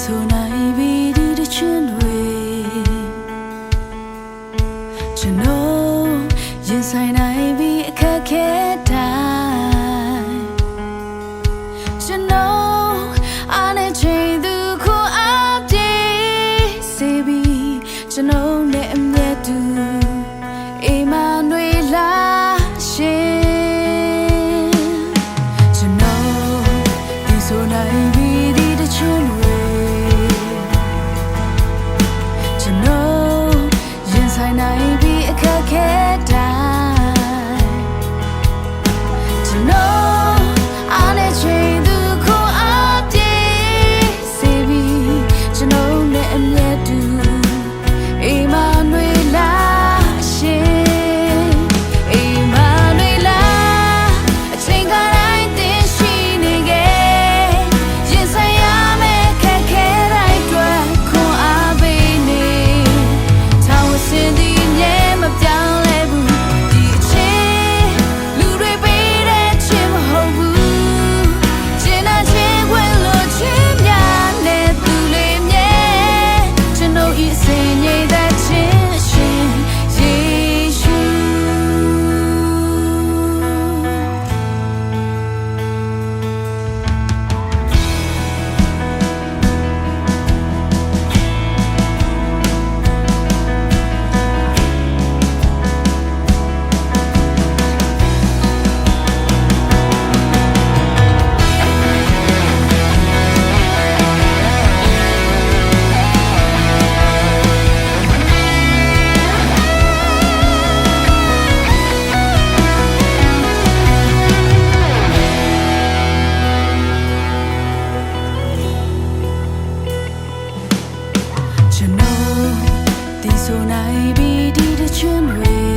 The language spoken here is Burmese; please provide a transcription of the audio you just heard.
ဆိုနိုင်ပြီဒီတချင်တွေကျွန်တော်ရင်ဆိုင်နိုင်ပြီအခက်ခဲတိုင်းကျွန်တော်အားနဲ့ချိန်သူခုအားပြေးစေပြီကျွန်တော်နဲ့အမြဲတူအိမ်မနှွေလာရှင်ကျွန်တော်ဒီဆိုနိုင်ပြီဒီတချင်တွေကျွန်တော်ရင်ဆိုင်နိုင်ပြီအခက်ခဲတိုင်းကျွန်တော်အားနဲ့ချိန်သူခုအားပြေးစေပြီကျွန်တော်နဲ့အမြဲတူအိမ်မနှွေလာရှင်အိမ်မနှွေလာအချိန်ကတိုင်းတင်ရှိနေခဲ့ရင်ဆိုင်ရမယ့်ခက်ခဲတိုင်းတွေ့ခွန်အားပေးနေထောင်ဝစင်ဒီမြဲမပြောင်းလဲဘူးဒီအချိန်လူတွေပေးတဲ့ချင်မဟုတ်ဘူးကျင်နာချင်းခွင့်လို့ချင်များနဲ့သူလေးမြဲကျွန်တော်ဤစင်ငြိမ်သက်ခြင်းရှင်ယေရှုကျွန်တော်ဒီဆိုနိုင်ပြီဒီတချင်တွေ